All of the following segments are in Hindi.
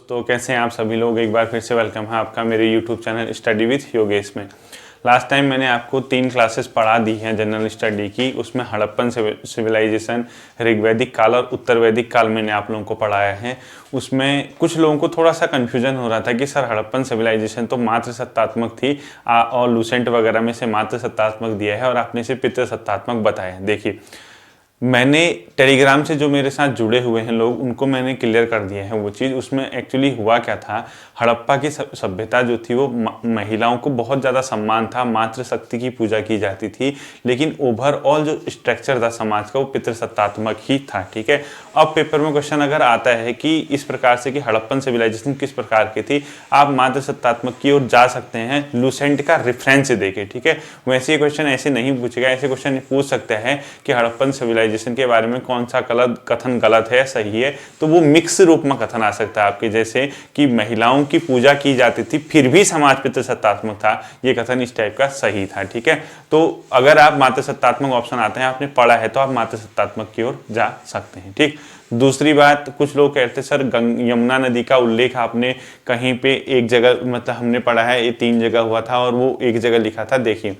दोस्तों, कैसे हैं आप सभी लोग। एक बार फिर से वेलकम है आपका मेरे YouTube channel study with Yogesh में। लास्ट टाइम मैंने आपको 3 क्लासेस पढ़ा दी हैं जनरल स्टडी की। उसमें हड़प्पन सिविलाइजेशन, ऋग्वैदिक काल और उत्तर वैदिक काल मैंने आप लोगों को पढ़ाया है। उसमें कुछ लोगों को थोड़ा सा कन्फ्यूजन हो रहा था कि सर हड़प्पन सिविलाइजेशन तो मात्र सत्तात्मक थी और लूसेंट वगैरह में से मात्र सत्तात्मक दिया है और आपने इसे पितृसत्तात्मक बताया। देखिए, मैंने टेलीग्राम से जो मेरे साथ जुड़े हुए हैं लोग, उनको मैंने क्लियर कर दिया है वो चीज़। उसमें एक्चुअली हुआ क्या था, हड़प्पा की सभ्यता जो थी वो महिलाओं को बहुत ज़्यादा सम्मान था, मातृशक्ति की पूजा की जाती थी, लेकिन ओवरऑल जो स्ट्रक्चर था समाज का वो पितृसत्तात्मक ही था। ठीक है, अब पेपर में क्वेश्चन अगर आता है कि इस प्रकार से कि हड़प्पन सिविलाइजेशन किस प्रकार की थी, आप मातृसत्तात्मक की ओर जा सकते हैं लूसेंट का रेफरेंस देके। ठीक है, वैसे ये क्वेश्चन ऐसे नहीं पूछेगा। ऐसे क्वेश्चन पूछ सकता है कि हड़प्पन सिविलाइजेशन के बारे में कौन सा कथन गलत है, सही है, तो वो मिक्स रूप में कथन आ सकता है आपके, जैसे कि महिलाओं की पूजा की जाती थी फिर भी समाज पितृसत्तात्मक था, ये कथन इस टाइप का सही था। ठीक है, तो अगर आप मातृसत्तात्मक ऑप्शन आते हैं, आपने पढ़ा है, तो आप मातृसत्तात्मक की ओर जा सकते हैं। ठीक, दूसरी बात, कुछ लोग कहते हैं सर यमुना नदी का उल्लेख आपने कहीं पे एक जगह, मतलब हमने पढ़ा है ये 3 जगह हुआ था और वो एक जगह लिखा था। देखिए,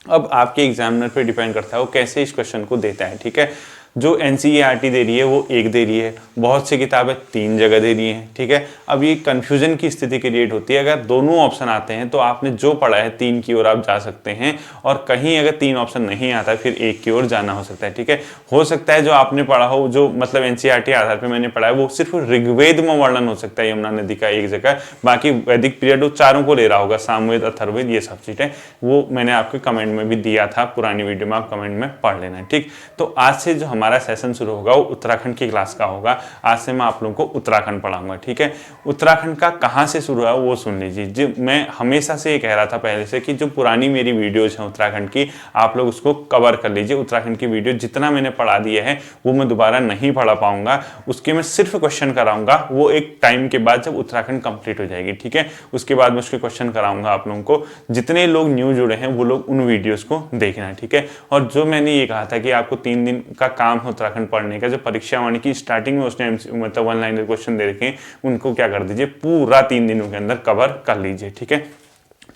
अब आपके एग्जामिनर पे डिपेंड करता है वो कैसे इस क्वेश्चन को देता है। ठीक है, जो एनसीईआरटी दे रही है वो 1 दे रही है, बहुत सी किताबें 3 जगह दे रही हैं। ठीक है, अब ये कन्फ्यूजन की स्थिति क्रिएट होती है। अगर दोनों ऑप्शन आते हैं तो आपने जो पढ़ा है 3 की ओर आप जा सकते हैं, और कहीं अगर 3 ऑप्शन नहीं आता है फिर 1 की ओर जाना हो सकता है। ठीक है, हो सकता है जो आपने पढ़ा हो, जो मतलब एनसीईआरटी आधार पर मैंने पढ़ा है, वो सिर्फ ऋग्वेद में वर्णन हो सकता है यमुना नदी का एक जगह, बाकी वैदिक पीरियड वो चारों को ले रहा होगा, सामवेद, अथर्ववेद, ये सब चीजें। वो मैंने आपके कमेंट में भी दिया था, पुरानी वीडियो में, आप कमेंट में पढ़ लेना। ठीक, तो आज से जो हमारा सेशन शुरू होगा वो उत्तराखंड की क्लास का होगा। आज से मैं आप लोगों को उत्तराखंड पढ़ाऊंगा। ठीक है, उत्तराखंड का कहाँ से शुरू है वो सुन लीजिए। जो मैं हमेशा से ये कह रहा था पहले से कि जो पुरानी मेरी वीडियोज हैं उत्तराखंड की, आप लोग उसको कवर कर लीजिए। उत्तराखंड की वीडियो जितना मैंने पढ़ा दिया है वो मैं दोबारा नहीं पढ़ा पाऊंगा, उसके मैं सिर्फ क्वेश्चन कराऊंगा, वो एक टाइम के बाद जब उत्तराखंड कंप्लीट हो जाएगी। ठीक है, उसके बाद मैं उसके क्वेश्चन कराऊंगा आप लोगों को। जितने लोग न्यू जुड़े हैं वो लोग उन वीडियोज को देखना है। ठीक है, और जो मैंने ये कहा था कि आपको 3 दिन का काम है उत्तराखंड पढ़ने का, जो परीक्षा वाणी की स्टार्टिंग में उसने मतलब 1 लाइनर क्वेश्चन दे रखे हैं, उनको क्या कर दीजिए, पूरा 3 दिनों के अंदर कवर कर लीजिए। ठीक है,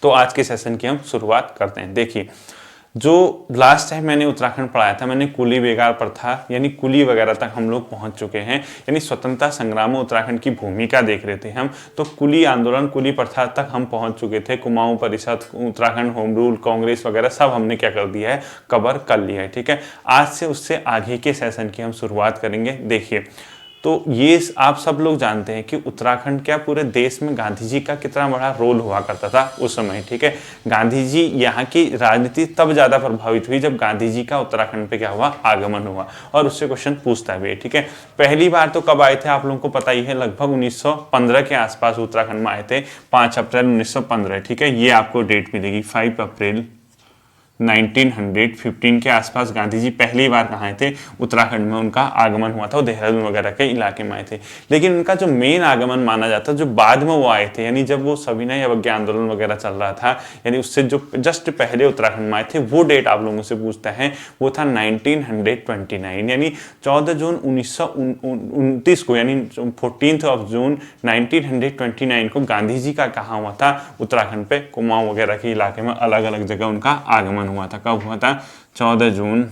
तो आज के सेशन की हम शुरुआत करते हैं। देखिए, जो लास्ट टाइम मैंने उत्तराखंड पढ़ाया था, मैंने कुली बेगार प्रथा यानी कुली वगैरह तक हम लोग पहुंच चुके हैं, यानी स्वतंत्रता संग्राम में उत्तराखंड की भूमिका देख रहे थे हम। तो कुली आंदोलन, कुली प्रथा तक हम पहुंच चुके थे। कुमाऊं परिषद, उत्तराखंड होम रूल, कांग्रेस वगैरह सब हमने क्या कर दिया है, कवर कर लिया है। ठीक है, आज से उससे आगे के सेशन की हम शुरुआत करेंगे। देखिए, तो ये आप सब लोग जानते हैं कि उत्तराखंड क्या पूरे देश में गांधी जी का कितना बड़ा रोल हुआ करता था उस समय। ठीक है, गांधी जी, यहाँ की राजनीति तब ज्यादा प्रभावित हुई जब गांधी जी का उत्तराखंड पे क्या हुआ, आगमन हुआ, और उससे क्वेश्चन पूछता भी है। ठीक है, पहली बार तो कब आए थे आप लोगों को पता ही है, लगभग 1915 के आसपास उत्तराखंड में आए थे, 5 अप्रैल 1915। ठीक है, ये आपको डेट मिलेगी, 5 अप्रैल 1915 के आसपास गांधी जी पहली बार कहाँ आए थे, उत्तराखंड में उनका आगमन हुआ था। वो देहरादून वगैरह के इलाके में आए थे, लेकिन उनका जो मेन आगमन माना जाता है, जो बाद में वो आए थे, यानी जब वो सविनय अवज्ञा आंदोलन वगैरह चल रहा था, यानी उससे जो जस्ट पहले उत्तराखंड में आए थे, वो डेट आप लोगों से पूछता है, वो था 1929, यानी 14 जून 1929 को, यानी 14 जून 1929 को गांधी जी का कहाँ हुआ था, उत्तराखंड पे कुमाऊं वगैरह के इलाके में अलग अलग जगह उनका आगमन हुआ था। कब हुआ था, 14 जून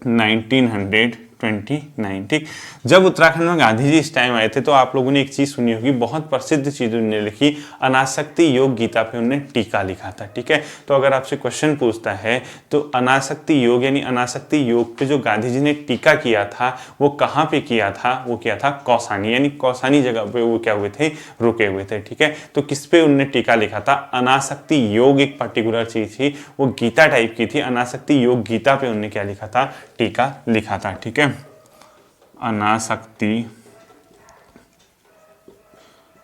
1929। ठीक, जब उत्तराखंड में गांधी जी इस टाइम आए थे तो आप लोगों ने एक चीज सुनी होगी, बहुत प्रसिद्ध चीज उन्होंने लिखी, अनासक्ति योग गीता पे उन्होंने टीका लिखा था। ठीक है, तो अगर आपसे क्वेश्चन पूछता है तो अनासक्ति योग यानी अनासक्ति योग पे जो गांधी जी ने टीका किया था वो कहाँ पे किया था, वो किया था कौसानी, यानी कौसानी जगह पे वो क्या हुए थे, रुके हुए थे। ठीक है, तो किस पे उन्होंने टीका लिखा था, अनासक्ति योग एक पर्टिकुलर चीज थी, वो गीता टाइप की थी, अनासक्ति योग गीता पे उन्होंने क्या लिखा था, टीका लिखा था। ठीक है,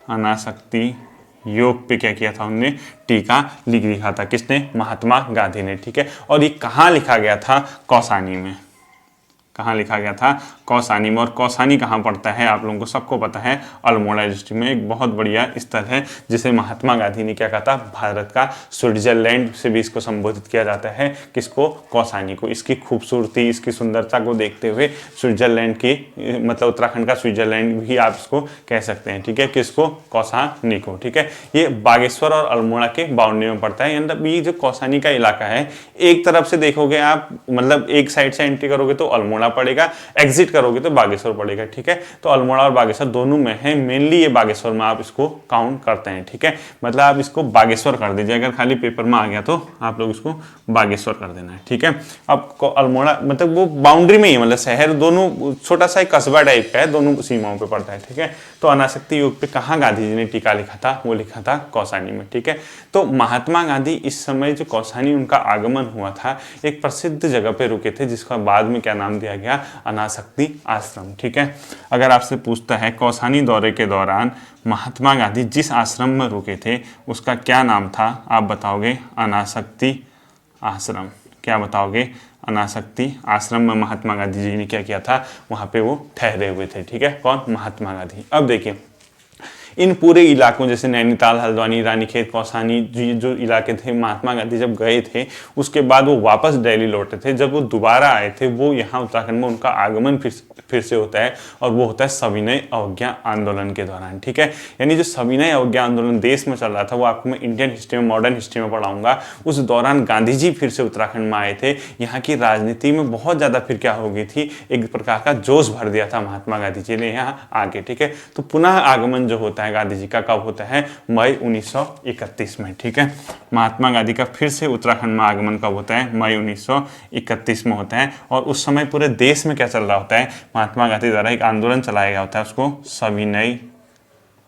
अनासक्ति योग पे क्या किया था, उन्होंने टीका लिखा था। किसने, महात्मा गांधी ने। ठीक है, और ये कहाँ लिखा गया था, कौसानी में। कहाँ लिखा गया था, कौसानी में। और कौसानी कहाँ पड़ता है आप लोगों को सबको पता है, अल्मोड़ा डिस्ट्रिक्ट में एक बहुत बढ़िया स्थल है जिसे महात्मा गांधी ने क्या कहा था, भारत का स्विट्जरलैंड से भी इसको संबोधित किया जाता है। किसको, कौसानी को। इसकी खूबसूरती, इसकी सुंदरता को देखते हुए स्विट्जरलैंड की, मतलब उत्तराखंड का स्विट्जरलैंड भी आप इसको कह सकते हैं, ठीक है। किसको, कौसानी को, ठीक है। ये बागेश्वर और अल्मोड़ा के बाउंड्री में पड़ता है। मतलब ये जो कौसानी का इलाका है, एक तरफ से देखोगे आप, मतलब एक साइड से एंट्री करोगे तो अल्मोड़ा पड़ेगा, एग्जिट करोगे तो बागेश्वर पड़ेगा, ठीक है। तो अल्मोड़ा और बागेश्वर दोनों में है, मेनली ये बागेश्वर में आप इसको काउंट करते हैं, ठीक है। मतलब आप इसको बागेश्वर कर दीजिए, अगर खाली पेपर में आ गया तो आप लोग इसको बागेश्वर कर देना है, ठीक है। आपको अल्मोड़ा मतलब वो बाउंड्री में ही, मतलब शहर दोनों, छोटा सा एक कस्बा टाइप का है, दोनों सीमाओं पे पड़ता है, ठीक है। तो अनासक्ति योग पे कहाँ गांधी जी ने टीका लिखा था, वो लिखा था कौसानी में, ठीक है। तो महात्मा गांधी इस समय जो कौसानी उनका आगमन हुआ था, एक प्रसिद्ध जगह पे रुके थे जिसका बाद में क्या नाम दिया गया, अनासक्ति आश्रम, ठीक है। अगर आपसे पूछता है कौसानी दौरे के दौरान महात्मा गांधी जिस आश्रम में रुके थे उसका क्या नाम था, आप बताओगे, अनासक्ति आश्रम। क्या बताओगे, अनासक्ति आश्रम में महात्मा गांधी जी ने क्या किया था, वहां पे वो ठहरे हुए थे, ठीक है। कौन, महात्मा गांधी। अब देखिए इन पूरे इलाकों जैसे नैनीताल, हल्द्वानी, रानीखेत, कौसानी जो इलाके थे, महात्मा गांधी जब गए थे उसके बाद वो वापस दिल्ली लौटे थे। जब वो दोबारा आए थे, वो यहाँ उत्तराखंड में उनका आगमन फिर से होता है, और वो होता है सविनय अवज्ञा आंदोलन के दौरान, ठीक है। यानी जो सविनय अवज्ञा आंदोलन देश में चल रहा था, वो आपको मैं इंडियन हिस्ट्री में, मॉडर्न हिस्ट्री में पढ़ाऊंगा। उस दौरान गांधी जी फिर से उत्तराखंड में आए थे। यहाँ की राजनीति में बहुत ज्यादा फिर क्या हो गई थी, एक प्रकार का जोश भर दिया था महात्मा गांधी जी ने यहाँ आके, ठीक है। तो पुनः आगमन जो होता है गांधी जी का, कब होता है, मई 1931 में, ठीक है। महात्मा गांधी का फिर से उत्तराखंड में आगमन कब होता है, मई 1931 में होता है। और उस समय पूरे देश में क्या चल रहा होता है, महात्मा गांधी द्वारा एक आंदोलन चलाया गया होता है, उसको सविनय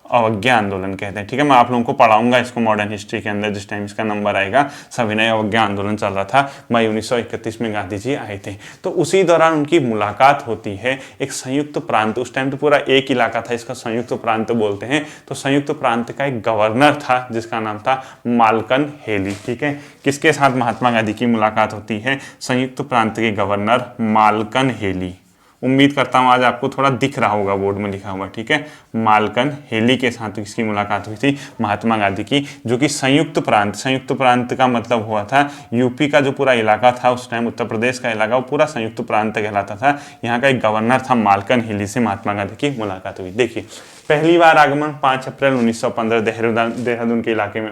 अवज्ञा आंदोलन कहते हैं, ठीक है। मैं आप लोगों को पढ़ाऊंगा इसको मॉडर्न हिस्ट्री के अंदर जिस टाइम इसका नंबर आएगा। सविनय अवज्ञा आंदोलन चल रहा था, मई 1931 में गांधी जी आए थे। तो उसी दौरान उनकी मुलाकात होती है एक संयुक्त प्रांत, उस टाइम तो पूरा एक इलाका था, इसका संयुक्त प्रांत बोलते हैं। तो संयुक्त प्रांत का एक गवर्नर था जिसका नाम था मालकन हेली, ठीक है। किसके साथ महात्मा गांधी की मुलाकात होती है, संयुक्त प्रांत के गवर्नर मालकन हेली। उम्मीद करता हूं आज आपको थोड़ा दिख रहा होगा बोर्ड में लिखा हुआ, ठीक है। मालकन हेली के साथ इसकी मुलाकात हुई थी महात्मा गांधी की, जो कि संयुक्त प्रांत का मतलब हुआ था यूपी का जो पूरा इलाका था उस टाइम, उत्तर प्रदेश का इलाका, वो पूरा संयुक्त प्रांत कहलाता था। यहाँ का एक गवर्नर था मालकन हेली से महात्मा गांधी की मुलाकात हुई। देखिए पहली बार आगमन 5 अप्रैल 1915 देहरादून के इलाके में।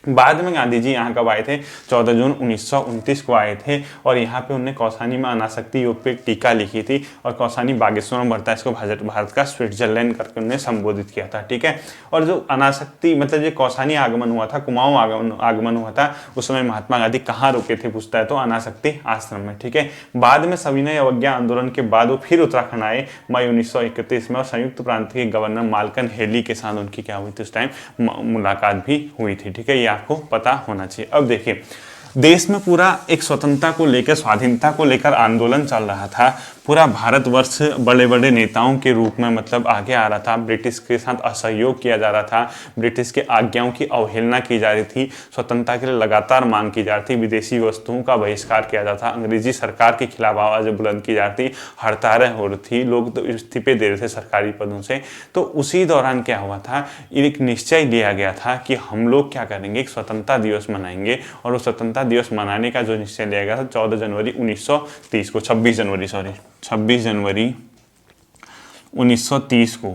बाद में गांधी जी यहाँ कब आए थे, 14 जून 1929 को आए थे। और यहाँ पे उन्होंने कौसानी में अनासक्ति योग पे एक टीका लिखी थी। और कौसानी बागेश्वर में बढ़ता है, इसको भारत का स्विट्जरलैंड करके उन्होंने संबोधित किया था, ठीक है। और जो अनासक्ति मतलब ये कौसानी आगमन हुआ था, कुमाऊं आगमन हुआ था, उस समय महात्मा गांधी कहाँ रुके थे पूछता है तो अनासक्ति आश्रम में, ठीक है। बाद में सविनय अवज्ञा आंदोलन के बाद वो फिर उत्तराखंड आए मई 1931 में, और संयुक्त प्रांत के गवर्नर मालकन हेली के साथ उनकी क्या हुई थी उस टाइम, मुलाकात भी हुई थी, ठीक है। आपको पता होना चाहिए। अब देखिए देश में पूरा एक स्वतंत्रता को लेकर, स्वाधीनता को लेकर आंदोलन चल रहा था। पूरा भारतवर्ष बड़े बड़े नेताओं के रूप में मतलब आगे आ रहा था। ब्रिटिश के साथ असहयोग किया जा रहा था, ब्रिटिश के आज्ञाओं की अवहेलना की जा रही थी, स्वतंत्रता के लिए लगातार मांग की जा रही थी, विदेशी वस्तुओं का बहिष्कार किया जाता था, अंग्रेजी सरकार के खिलाफ आवाज़ें बुलंद की जा रही थी, हड़तालें हो रही थी, लोग तो इस्तीफे दे रहे थे सरकारी पदों से। तो उसी दौरान क्या हुआ था, एक निश्चय लिया गया था कि हम लोग क्या करेंगे, एक स्वतंत्रता दिवस मनाएंगे। और वो स्वतंत्रता दिवस मनाने का जो निश्चय लिया गया था 14 जनवरी 1930 को, 26 जनवरी 1930 को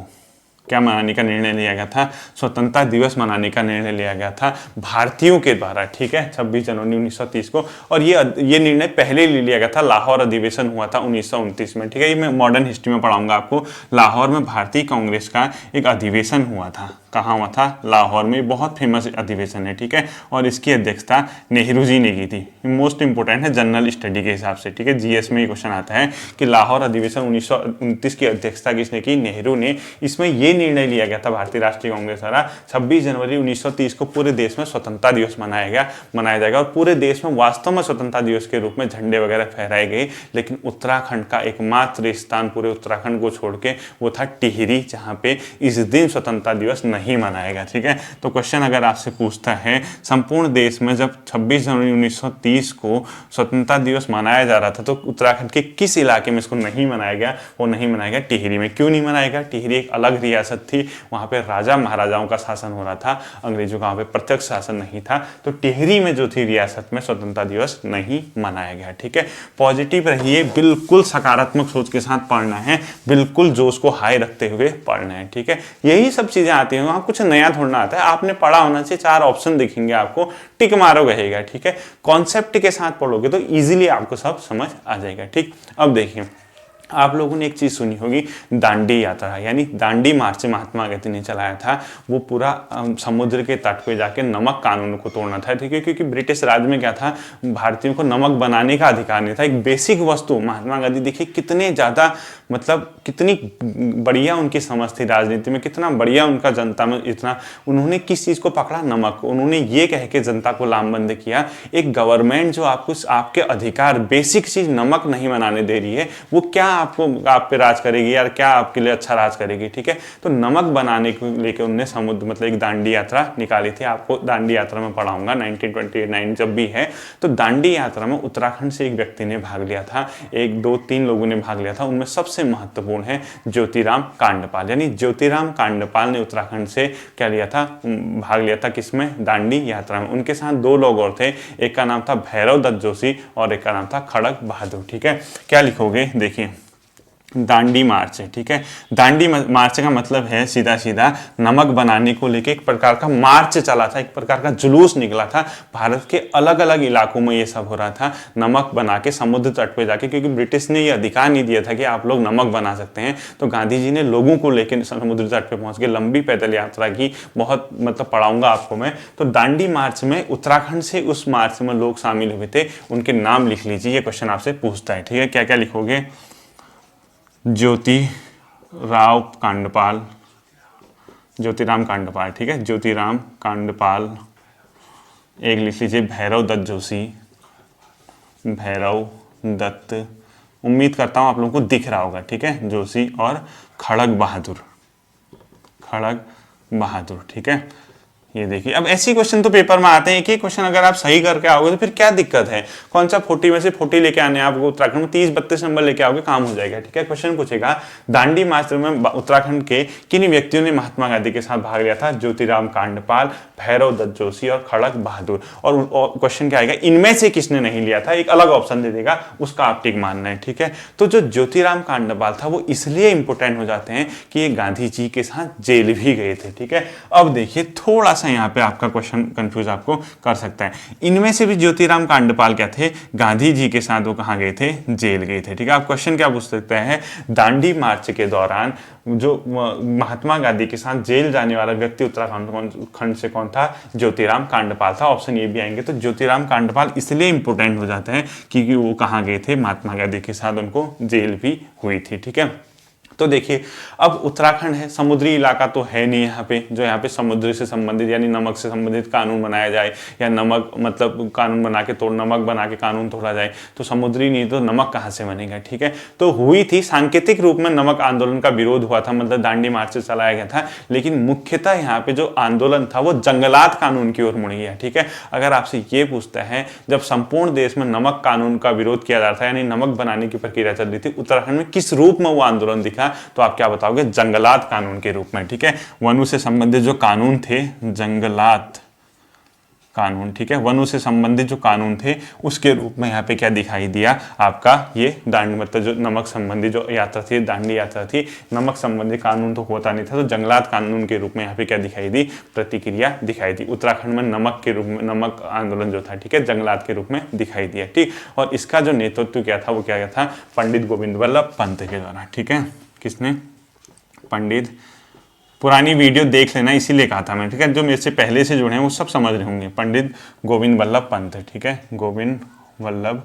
क्या मनाने का निर्णय लिया गया था, स्वतंत्रता दिवस मनाने का निर्णय लिया गया था भारतीयों के द्वारा, ठीक है, 26 जनवरी 1930 को। और ये निर्णय पहले ले लिया गया था, लाहौर अधिवेशन हुआ था 1929 में, ठीक है। ये मैं मॉडर्न हिस्ट्री में पढ़ाऊंगा आपको। लाहौर में भारतीय कांग्रेस का एक अधिवेशन हुआ था, कहाँ हुआ था, लाहौर में। बहुत फेमस अधिवेशन है, ठीक है। और इसकी अध्यक्षता नेहरू जी ने की थी। मोस्ट इंपोर्टेंट है जनरल स्टडी के हिसाब से, ठीक है। जीएस में ये क्वेश्चन आता है कि लाहौर अधिवेशन 1929 की अध्यक्षता किसने की, नेहरू ने। इसमें ये निर्णय लिया गया था भारतीय राष्ट्रीय कांग्रेस द्वारा 26 जनवरी 1930 को पूरे देश में स्वतंत्रता दिवस मनाया जाएगा। और पूरे देश में वास्तव में स्वतंत्रता दिवस के रूप में झंडे वगैरह फहराए गए। लेकिन उत्तराखंड का एकमात्र स्थान पूरे उत्तराखंड को छोड़ के वो था टिहरी, जहाँ पे इस दिन स्वतंत्रता दिवस नहीं नहीं मनाएगा। ठीक है, तो क्वेश्चन अगर आपसे पूछता है संपूर्ण देश में जब 26 जनवरी 1930 को स्वतंत्रता दिवस मनाया जा रहा था तो उत्तराखंड के किस इलाके में इसको नहीं मनाया गया, वो नहीं मनाया गया टिहरी में। क्यों नहीं मनाएगा? टिहरी एक अलग रियासत थी, वहाँ पे राजा महाराजाओं का शासन हो रहा था, अंग्रेजों का वहाँ पे प्रत्यक्ष शासन नहीं था, तो टिहरी में जो थी रियासत में स्वतंत्रता दिवस नहीं मनाया गया। ठीक है, पॉजिटिव रहिए, बिल्कुल सकारात्मक सोच के साथ पढ़ना है, बिल्कुल जोश को हाई रखते हुए पढ़ना है। ठीक है, यही सब चीजें आती हैं, वहाँ कुछ नया थोड़ा आता है, आपने पढ़ा होना चाहिए, 4 ऑप्शन दिखेंगे आपको, टिक मारो रहेगा। ठीक है, कॉन्सेप्ट के साथ पढ़ोगे तो इजीली आपको सब समझ आ जाएगा। ठीक, अब देखिए आप लोगों ने एक चीज सुनी होगी, दांडी यात्रा, यानी दांडी मार्च महात्मा गांधी ने चलाया था। वो पूरा समुद्र के तट पे जाके नमक कानून को तोड़ना था। ठीक है, क्योंकि ब्रिटिश राज में क्या था, भारतीयों को नमक बनाने का अधिकार नहीं था, एक बेसिक वस्तु। महात्मा गांधी देखिए कितने ज्यादा, मतलब कितनी बढ़िया उनकी समझ थी राजनीति में, कितना बढ़िया उनका जनता में, इतना उन्होंने किस चीज को पकड़ा, नमक। उन्होंने ये कह के जनता को लामबंद किया, एक गवर्नमेंट जो आपको आपके अधिकार, बेसिक चीज नमक नहीं बनाने दे रही है, वो क्या आपको आप पे राज करेगी यार, क्या आपके लिए अच्छा राज करेगी। ठीक है, तो नमक बनाने को लेकर उन्होंने समुद्र मतलब एक दांडी यात्रा निकाली थी। आपको दांडी यात्रा में पढ़ाऊंगा 1929 जब भी है। तो दांडी यात्रा में उत्तराखंड से एक व्यक्ति ने भाग लिया था, 1 2 3 लोगों ने भाग लिया था। उनमें सबसे महत्वपूर्ण है ज्योतिराम कांडपाल, यानी ज्योतिराम कांडपाल ने उत्तराखंड से क्या लिया था, भाग लिया था किसमें, दांडी यात्रा में। उनके साथ 2 लोग और थे, एक का नाम था भैरव दत्त जोशी और एक का नाम था खड़ग बहादुर। ठीक है, क्या लिखोगे देखिए, दांडी मार्च है। ठीक है, दांडी मार्च का मतलब है सीधा सीधा नमक बनाने को लेके एक प्रकार का मार्च चला था, एक प्रकार का जुलूस निकला था। भारत के अलग अलग इलाकों में ये सब हो रहा था, नमक बना के समुद्र तट पे जाके, क्योंकि ब्रिटिश ने ये अधिकार नहीं दिया था कि आप लोग नमक बना सकते हैं। तो गांधी जी ने लोगों को लेकर समुद्र तट पे पहुंच के लंबी पैदल यात्रा की, बहुत मतलब पढ़ाऊंगा आपको मैं। तो दांडी मार्च में उत्तराखंड से उस मार्च में लोग शामिल हुए थे, उनके नाम लिख लीजिए, ये क्वेश्चन आपसे पूछता है। ठीक है, क्या क्या लिखोगे, ज्योतिराम कांडपाल, ज्योतिराम कांडपाल। ठीक है, ज्योतिराम कांडपाल। एक लिख लीजिए भैरव दत्त जोशी, भैरव दत्त, उम्मीद करता हूं आप लोगों को दिख रहा होगा। ठीक है, जोशी और खड़ग बहादुर, खड़ग बहादुर। ठीक है, ये देखिए, अब ऐसी क्वेश्चन तो पेपर में आते हैं, एक ही क्वेश्चन अगर आप सही करके आओगे तो फिर क्या दिक्कत है, कौन सा 40 में से 40 लेके आने, आपको उत्तराखंड में 30-32 नंबर लेके आओगे, काम हो जाएगा। ठीक है, क्वेश्चन पूछेगा दांडी मार्च में उत्तराखंड के किन व्यक्तियों ने महात्मा गांधी के साथ भाग लिया था, ज्योतिराम कांडपाल, भैरव दत्त जोशी और खड़ग बहादुर। और क्वेश्चन क्या आएगा, इनमें से किसने नहीं लिया था, एक अलग ऑप्शन दे देगा, उसका आप टिक मानना है। ठीक है, तो जो ज्योतिराम कांडपाल था वो इसलिए इंपोर्टेंट हो जाते हैं कि ये गांधी जी के साथ जेल भी गए थे। ठीक है, अब देखिए थोड़ा यहाँ पे आपका क्वेश्चन कंफ्यूज आपको कर सकता है, इनमें से भी ज्योतिराम कांडपाल क्या थे, गांधी जी के साथ वो कहाँ गए थे, जेल गए थे। ठीक है, आप क्वेश्चन क्या पूछ सकते हैं, दांडी मार्च के दौरान जो महात्मा गांधी के साथ जेल जाने वाला व्यक्ति उत्तराखंड से कौन था, ज्योतिराम कांडपाल था। ऑप्शन ये भी आएंगे। तो ज्योतिराम कांडपाल इसलिए इंपोर्टेंट हो जाते हैं क्योंकि वो कहाँ गए थे, महात्मा गांधी के साथ उनको जेल भी हुई थी। ठीक है, तो देखिए अब उत्तराखंड है, समुद्री इलाका तो है नहीं यहाँ पे, जो यहाँ पे समुद्र से संबंधित यानी नमक से संबंधित कानून बनाया जाए, या नमक मतलब कानून बना के तोड़, नमक बना के कानून तोड़ा जाए, तो समुद्री नहीं तो नमक कहाँ से बनेगा। ठीक है, तो हुई थी सांकेतिक रूप में नमक आंदोलन का विरोध हुआ था, मतलब दांडी मार्च से चलाया गया था, लेकिन मुख्यतः यहाँ पे जो आंदोलन था वो जंगलात कानून की ओर मुड़ गया। ठीक है, अगर आपसे ये पूछता है जब संपूर्ण देश में नमक कानून का विरोध किया जा रहा था, यानी नमक बनाने की प्रक्रिया चल रही थी, उत्तराखंड में किस रूप में वो आंदोलन दिखा, तो आप क्या बताओगे, जंगलात कानून के रूप में। ठीक है, वनों से संबंधित जो कानून थे, जंगलात कानून। ठीक है, वनों से संबंधित जो कानून थे उसके रूप में यहाँ पे क्या दिखाई दिया आपका, ये दांडी मतलब जो नमक संबंधी जो यात्रा थी, दांडी यात्रा थी, नमक संबंधी कानून तो होता नहीं था, तो जंगलात कानून के रूप में यहाँ पे क्या दिखाई दी, प्रतिक्रिया दिखाई दी। उत्तराखंड में नमक के रूप में, नमक आंदोलन जो था, ठीक है, जंगलात के रूप में दिखाई दिया। ठीक, और इसका जो नेतृत्व क्या था, वो क्या था, पंडित गोविंद वल्लभ पंत के द्वारा। ठीक है, किसने, पंडित, पुरानी वीडियो देख लेना इसीलिए कहा था मैं। ठीक है, जो मेरे से पहले से जुड़े हैं वो सब समझ रहे होंगे, पंडित गोविंद वल्लभ पंत। ठीक है, गोविंद वल्लभ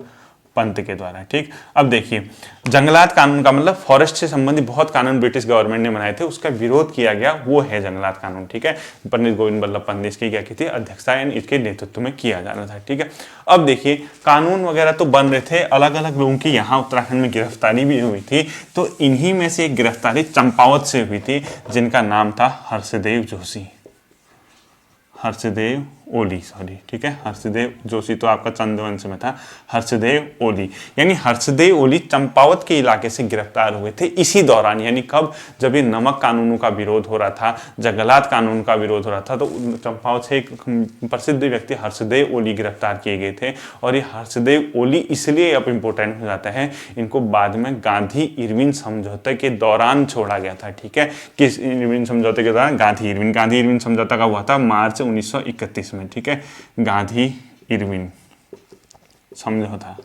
पंत के द्वारा। ठीक, अब देखिए जंगलात कानून का मतलब फॉरेस्ट से संबंधित बहुत कानून ब्रिटिश गवर्नमेंट ने बनाए थे, उसका विरोध किया गया, वो है जंगलात कानून। ठीक है, पंडित गोविंद बल्लभ पंत ने इसकी क्या की थी, अध्यक्षता यानी इसके नेतृत्व में किया जाना था। ठीक है, अब देखिए कानून वगैरह तो बन रहे थे, अलग अलग लोगों की यहाँ उत्तराखंड में गिरफ्तारी भी हुई थी, तो इन्हीं में से एक गिरफ्तारी चंपावत से हुई थी, जिनका नाम था हर्षदेव जोशी, हर्षदेव ओली, सॉरी। ठीक है, हर्षदेव जोशी तो आपका चंद्रवंश में था, हर्षदेव ओली यानी हर्षदेव ओली चंपावत के इलाके से गिरफ्तार हुए थे इसी दौरान। यानी कब, जब ये नमक कानूनों का विरोध हो रहा था, जंगलात कानून का विरोध हो रहा था, तो चंपावत से एक प्रसिद्ध व्यक्ति हर्षदेव ओली गिरफ्तार किए गए थे। और ये हर्षदेव ओली इसलिए अब इंपॉर्टेंट हो जाता है, इनको बाद में गांधी इरविन समझौते के दौरान छोड़ा गया था। ठीक है, किस इरविन समझौते के दौरान, गांधी इरविन समझौता का हुआ था मार्च 1931 में। ठीक है, गांधी इरविन समझौता,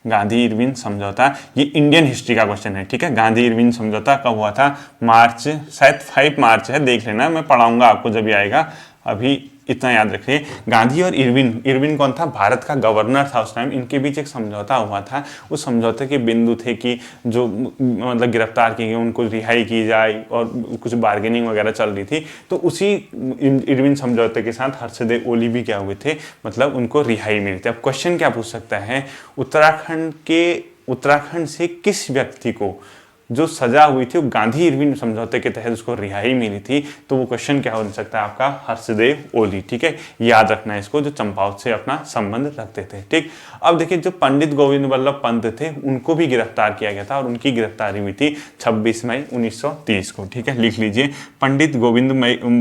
गांधी इरविन समझौता, ये इंडियन हिस्ट्री का क्वेश्चन है। ठीक है, गांधी इरविन समझौता कब हुआ था, मार्च, शायद 5 मार्च है, देख लेना, मैं पढ़ाऊंगा आपको जब भी आएगा, अभी इतना याद रखिए। गांधी और इरविन कौन था, भारत का गवर्नर था उस टाइम, इनके बीच एक समझौता हुआ था। उस समझौते के बिंदु थे कि जो मतलब गिरफ्तार किए गए उनको रिहाई की जाए, और कुछ बार्गेनिंग वगैरह चल रही थी, तो उसी इरविन समझौते के साथ हर्षदेव ओली भी क्या हुए थे, मतलब उनको रिहाई मिली थी। अब क्वेश्चन क्या पूछ सकता है, उत्तराखंड से किस व्यक्ति को जो सजा हुई थी वो गांधी इरविन समझौते के तहत उसको रिहाई मिली थी, तो वो क्वेश्चन क्या हो सकता है आपका, हर्षदेव ओली। ठीक है, याद रखना है इसको, जो चंपावत से अपना संबंध रखते थे। ठीक, अब देखिए जो पंडित गोविंद बल्लभ पंत थे उनको भी गिरफ्तार किया गया था, और उनकी गिरफ्तारी हुई थी 26 मई 1930 को। ठीक है, लिख लीजिए, पंडित गोविंद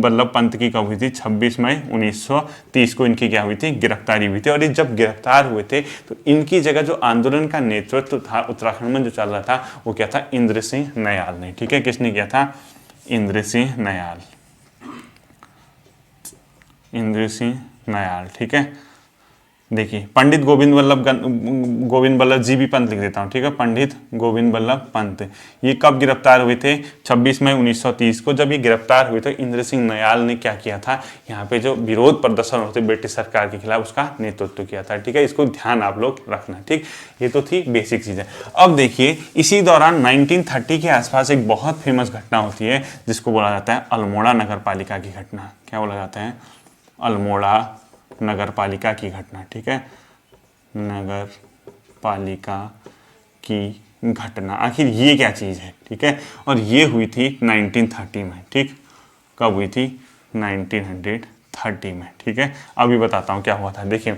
बल्लभ पंत की कब हुई थी, 26 मई 1930 को इनकी क्या हुई थी, गिरफ्तारी हुई थी। और ये जब गिरफ्तार हुए थे तो इनकी जगह जो आंदोलन का नेतृत्व था उत्तराखंड में जो चल रहा था, वो क्या था, इंद्र सिंह नयाल ने। ठीक है, किसने किया था, इंद्र सिंह नयाल, इंद्र सिंह नयाल। ठीक है, देखिए पंडित गोविंद बल्लभ जी बी पंत लिख देता हूँ। ठीक है, पंडित गोविंद बल्लभ पंत ये कब गिरफ्तार हुए थे, 26 मई 1930 को। जब ये गिरफ्तार हुए तो इंद्र सिंह नयाल ने क्या किया था, यहाँ पे जो विरोध प्रदर्शन होते ब्रिटिश सरकार के खिलाफ, उसका नेतृत्व किया था। ठीक है, इसको ध्यान आप लोग रखना। ठीक, ये तो थी बेसिक चीजें। अब देखिए इसी दौरान 1930 के आसपास एक बहुत फेमस घटना होती है, जिसको बोला जाता है अल्मोड़ा नगर पालिका की घटना। क्या बोला जाता है, अल्मोड़ा नगर पालिका की घटना। ठीक है, नगर पालिका की घटना, आखिर ये क्या चीज़ है। ठीक है, और ये हुई थी 1930 में। ठीक, कब हुई थी, 1930 में। ठीक है, अभी बताता हूँ क्या हुआ था। देखिए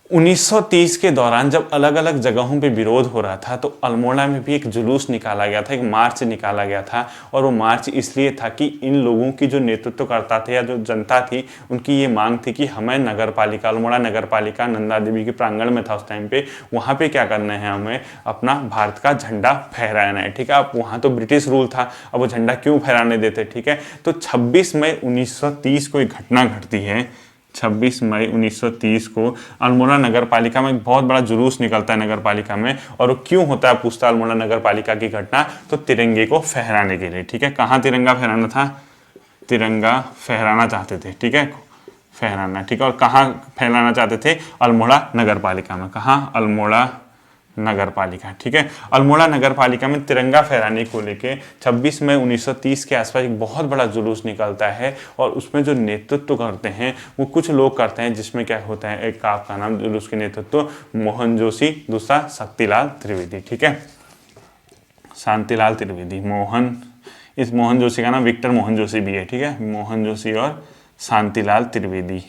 1930 के दौरान जब अलग अलग जगहों पे विरोध हो रहा था, तो अल्मोड़ा में भी एक जुलूस निकाला गया था, एक मार्च निकाला गया था। और वो मार्च इसलिए था कि इन लोगों की जो नेतृत्व करता थे या जो जनता थी, उनकी ये मांग थी कि हमें नगर पालिका, अल्मोड़ा नगर पालिका नंदा देवी के प्रांगण में था उस टाइम पे, वहाँ पे क्या करना है, हमें अपना भारत का झंडा फहराना है। ठीक है, अब वहाँ तो ब्रिटिश रूल था, अब वो झंडा क्यों फहराने देते। ठीक है, तो 26 मई 1930 को एक घटना घटती है। 26 मई 1930 को अल्मोड़ा नगर पालिका में एक बहुत बड़ा जुलूस निकलता है नगर पालिका में। और वो क्यों होता है, पूछता है अल्मोड़ा नगर पालिका की घटना, तो तिरंगे को फहराने के लिए। ठीक है, कहाँ तिरंगा फहराना था, तिरंगा फहराना चाहते थे। ठीक है, फहराना। ठीक है, और कहाँ फहराना चाहते थे, अल्मोड़ा नगर पालिका में। कहाँ, अल्मोड़ा नगर पालिका। ठीक है, अल्मोड़ा नगर पालिका में तिरंगा फहराने को लेके 26 मई 1930 के आसपास एक बहुत बड़ा जुलूस निकलता है। और उसमें जो नेतृत्व करते हैं वो कुछ लोग करते हैं, जिसमें क्या होता है, एक आपका नाम जुलूस के नेतृत्व मोहन जोशी, दूसरा शक्तिलाल त्रिवेदी। ठीक है, शांतिलाल त्रिवेदी, इस मोहन जोशी का नाम विक्टर मोहन जोशी भी है। ठीक है, मोहन जोशी और शांतिलाल त्रिवेदी,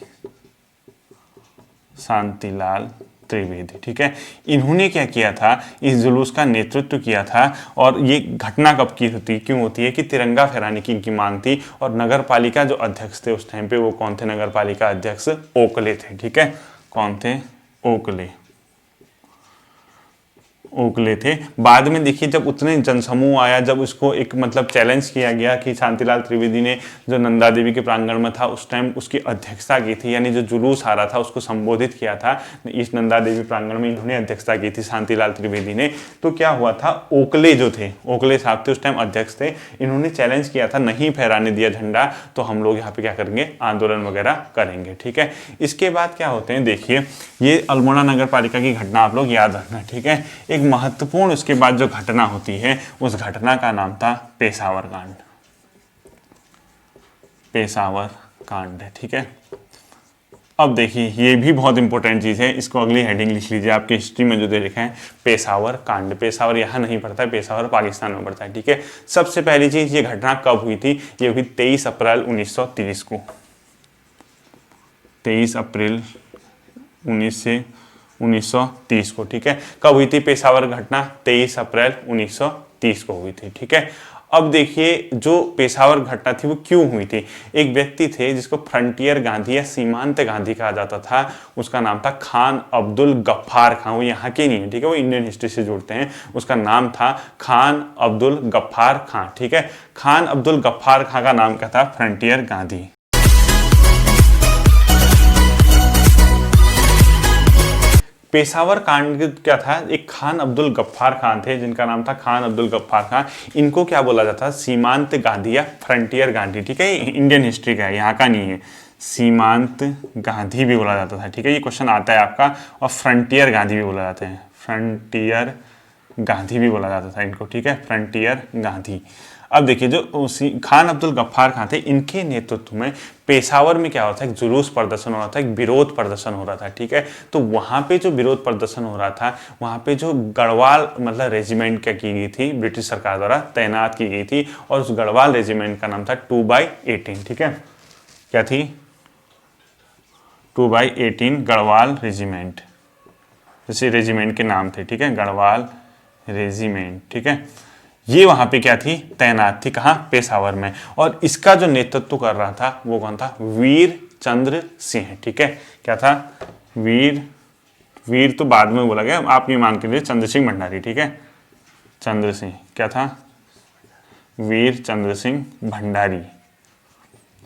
शांतिलाल त्रिवेदी। ठीक है, इन्होंने क्या किया था, इस जुलूस का नेतृत्व किया था। और ये घटना कब की होती, क्यों होती है कि तिरंगा फहराने की इनकी मांग थी। और नगर पालिका जो अध्यक्ष थे उस टाइम पे, वो कौन थे, नगर पालिका अध्यक्ष ओकले थे। ठीक है, कौन थे, ओकले, ओकले थे। बाद में देखिए जब उतने जनसमूह आया, जब उसको एक मतलब चैलेंज किया गया कि शांतिलाल त्रिवेदी ने जो नंदा देवी के प्रांगण में था उस टाइम उसकी अध्यक्षता की थी, यानी जो जुलूस आ रहा था उसको संबोधित किया था इस नंदा देवी प्रांगण में, इन्होंने अध्यक्षता की थी शांतिलाल त्रिवेदी ने। तो क्या हुआ था, ओकले जो थे, ओकले साहब थे उस टाइम अध्यक्ष थे, इन्होंने चैलेंज किया था नहीं फहराने दिया झंडा तो हम लोग यहाँ पे क्या करेंगे, आंदोलन वगैरह करेंगे। ठीक है, इसके बाद क्या होते हैं, देखिए ये अल्मोड़ा नगर पालिका की घटना आप लोग याद रखना। ठीक है, एक महत्वपूर्ण उसके बाद जो घटना होती है उस घटना का नाम था पेशावर कांड। पेशावर कांड, ठीक है। अब देखिए ये भी बहुत इंपॉर्टेंट चीज है, इसको अगली हेडिंग लिख लीजिए आपकी हिस्ट्री में जो दे रखा है, पेशावर कांड। पेशावर यहाँ नहीं पड़ता है, पेशावर पाकिस्तान में पड़ता है। ठीक है, सबसे पहली चीज ये घटना कब हुई थी, ये हुई 23 अप्रैल 1930 को। 23 अप्रैल 1930 को। ठीक है, कब हुई थी पेशावर घटना, 23 अप्रैल 1930 को हुई थी। ठीक है, अब देखिए जो पेशावर घटना थी वो क्यों हुई थी। एक व्यक्ति थे जिसको फ्रंटियर गांधी या सीमांत गांधी कहा जाता था, उसका नाम था खान अब्दुल गफ्फार खान। वो यहाँ के नहीं है, ठीक है, वो इंडियन हिस्ट्री से जुड़ते हैं। उसका नाम था खान अब्दुल गफ्फार खान। ठीक है, खान अब्दुल गफ्फार खान का नाम क्या था, फ्रंटियर गांधी। पेशावर कांड क्या था, एक खान अब्दुल गफ्फार खान थे जिनका नाम था खान अब्दुल गफ्फार खान। इनको क्या बोला जाता था, सीमांत गांधी या फ्रंटियर गांधी। ठीक है, इंडियन हिस्ट्री का है, यहाँ का नहीं है। सीमांत गांधी भी बोला जाता था। ठीक है, ये क्वेश्चन आता है आपका। और फ्रंटियर गांधी भी बोला जाते हैं, फ्रंटियर गांधी भी बोला जाता था इनको। ठीक है, फ्रंटियर गांधी। अब देखिए जो खान अब्दुल गफ्फार खान थे, इनके नेतृत्व में पेशावर में क्या होता है, एक जुलूस प्रदर्शन हो रहा था, एक विरोध प्रदर्शन हो रहा था। ठीक है, तो वहां पे जो विरोध प्रदर्शन हो रहा था, वहां पे जो गढ़वाल मतलब रेजिमेंट क्या की गई थी, ब्रिटिश सरकार द्वारा तैनात की गई थी, और उस गढ़वाल रेजिमेंट का नाम था 2/18। ठीक है, क्या थी, 2/18 गढ़वाल रेजिमेंट, जैसे रेजिमेंट के नाम थे। ठीक है, गढ़वाल रेजिमेंट। ठीक है, ये वहां पे क्या थी, तैनात थी, कहां, पेशावर में। और इसका जो नेतृत्व कर रहा था वो कौन था, वीर चंद्र सिंह। ठीक है, क्या था, वीर तो बाद में बोला गया, आप ये मान के लिए चंद्र सिंह भंडारी। ठीक है, चंद्र सिंह क्या था, वीर चंद्र सिंह भंडारी।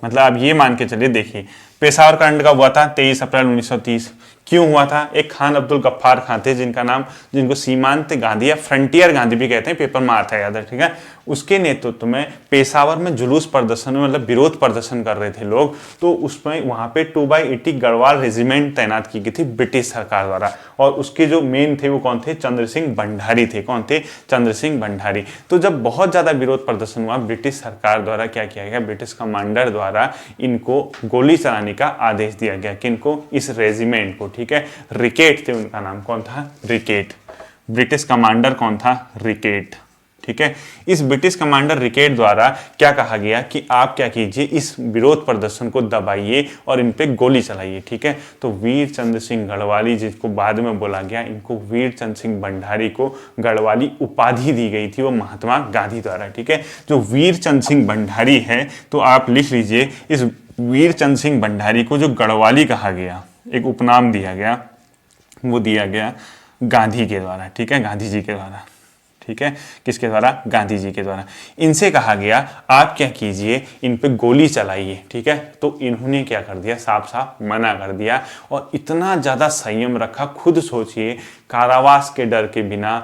मतलब आप ये मान के चलिए, देखिए पेशावर कांड का हुआ था 23 अप्रैल 1930। क्यों हुआ था, एक खान अब्दुल गफ्फार खान थे जिनको सीमांत गांधी या फ्रंटियर गांधी भी कहते हैं, पेपर में आता है याद है। ठीक है, उसके नेतृत्व में पेशावर में जुलूस प्रदर्शन में मतलब विरोध प्रदर्शन कर रहे थे लोग। तो उसमें वहां पे 2/80 गढ़वाल रेजिमेंट तैनात की गई थी ब्रिटिश सरकार द्वारा। और उसके जो मेन थे वो कौन थे, चंद्र सिंह भंडारी थे। कौन थे, चंद्र सिंह भंडारी। तो जब बहुत ज्यादा विरोध प्रदर्शन हुआ, ब्रिटिश सरकार द्वारा क्या किया गया, ब्रिटिश कमांडर द्वारा इनको गोली चलाने का आदेश दिया गया। किनको, इस रेजिमेंट को। ठीक है, रिकेट थे उनका नाम, कौन था, रिकेट। ब्रिटिश कमांडर कौन था, रिकेट। ठीक है, इस ब्रिटिश कमांडर रिकेट द्वारा क्या कहा गया कि आप क्या कीजिए, इस विरोध प्रदर्शन को दबाइए और इन पे गोली चलाइए। ठीक है, तो वीर चंद्र सिंह गढ़वाली, जिसको बाद में बोला गया, इनको वीर चंद्र सिंह भंडारी को गढ़वाली उपाधि दी गई थी वो महात्मा गांधी द्वारा। ठीक है, जो वीर चंद्र सिंह भंडारी है, तो आप लिख लीजिए, इस वीर चंद्र सिंह भंडारी को जो गढ़वाली कहा गया, एक उपनाम दिया गया, वो दिया गया गांधी के द्वारा। ठीक है, गांधी जी के द्वारा। ठीक है, किसके द्वारा, गांधी जी के द्वारा। इनसे कहा गया आप क्या कीजिए, इन पे गोली चलाइए। ठीक है, तो इन्होंने क्या कर दिया, साफ साफ मना कर दिया। और इतना ज्यादा संयम रखा, खुद सोचिए, कारावास के डर के बिना,